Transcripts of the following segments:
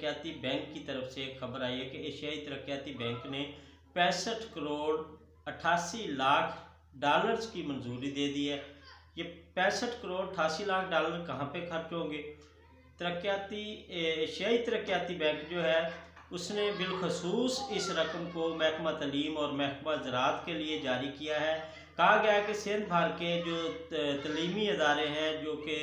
तरक्याती bank की तरफ से एक खबर आई है कि एशियाई तरक्याती बैंक ने 65 करोड़ 88 लाख डॉलर्स की मंजूरी दे दी है। ये 65 करोड़ 88 लाख डॉलर कहाँ पे खर्च होंगे? एशियाई तरक्याती बैंक जो है उसने बिलखसूस इस रकम को महकमा तलीम और महकमा ज़राअत के लिए जारी किया है। कहा गया है कि सिंध भर के जो तलीमी अदारे हैं जो कि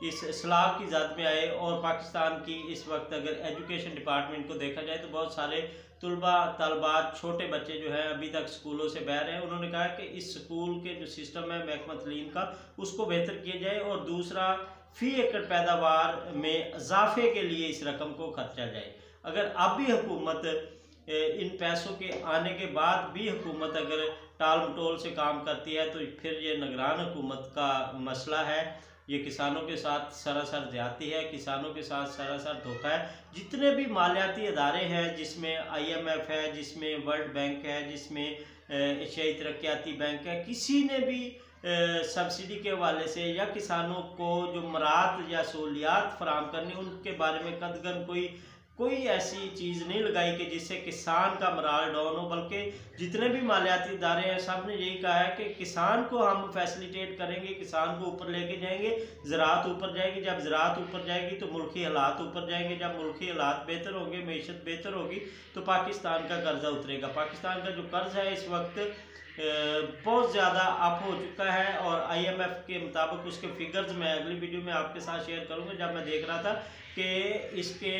इस सलाब की ज़द में आए, और पाकिस्तान की इस वक्त अगर एजुकेशन डिपार्टमेंट को देखा जाए तो बहुत सारे तलबात छोटे बच्चे जो हैं अभी तक स्कूलों से बाहर हैं। उन्होंने कहा कि इस स्कूल के जो सिस्टम है महकमा तलीम का उसको बेहतर किया जाए, और दूसरा फ़ी एकड़ पैदावार में इजाफे के लिए इस रकम को खर्चा जाए। अगर अब भी हुकूमत इन पैसों के आने के बाद भी हुकूमत अगर टाल मटोल से काम करती है तो फिर ये निगरान हुकूमत का मसला है। ये किसानों के साथ सरासर ज़्यादती है, किसानों के साथ सरासर धोखा है। जितने भी मालियाती अदारे हैं जिसमें IMF है, जिसमें वर्ल्ड बैंक है, जिसमें एशियाई तरक्याती बैंक है, किसी ने भी सब्सिडी के हवाले से या किसानों को जो मराद या सहूलियात फराम करनी उनके बारे में कदगन कोई ऐसी चीज़ नहीं लगाई कि जिससे किसान का मराल डाउन हो। बल्कि जितने भी मालियाती इदारे हैं सब ने यही कहा है कि किसान को हम फैसिलिटेट करेंगे, किसान को ऊपर लेके जाएंगे, ज़राअत ऊपर जाएगी। जब ज़राअत ऊपर जाएगी तो मुल्की हालात ऊपर जाएंगे। जब मुल्की हालात बेहतर होंगे, मईशत बेहतर होगी तो पाकिस्तान का कर्जा उतरेगा। पाकिस्तान का जो कर्ज है इस वक्त बहुत ज़्यादा अप हो चुका है, और IMF के मुताबिक उसके फिगर्स मैं अगली वीडियो में आपके साथ शेयर करूंगा। जब मैं देख रहा था कि इसके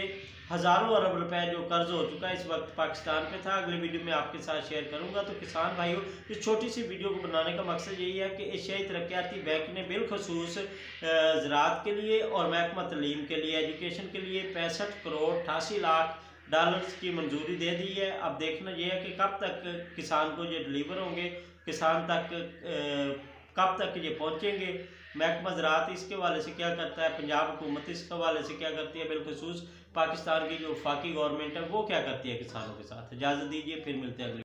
हज़ारों अरब रुपए जो कर्ज हो चुका है इस वक्त पाकिस्तान पे था, अगली वीडियो में आपके साथ शेयर करूंगा। तो किसान भाइयों, इस छोटी सी वीडियो को बनाने का मकसद यही है कि एशियाई तरक्याती बैंक ने बिलखसूस ज़राअत के लिए और महकमा तलीम के लिए, एजुकेशन के लिए 65 करोड़ 88 लाख डॉलर्स की मंजूरी दे दी है। अब देखना यह है कि कब तक किसान को ये डिलीवर होंगे, किसान तक कब तक ये पहुँचेंगे। महकमा ज़राअत इसके हवाले से क्या करता है, पंजाब हुकूमत इसके हवाले से क्या करती है, बिलखसूस पाकिस्तान की जो वफाकी गवर्नमेंट है वो क्या करती है किसानों के साथ। इजाज़त दीजिए, फिर मिलते हैं अगली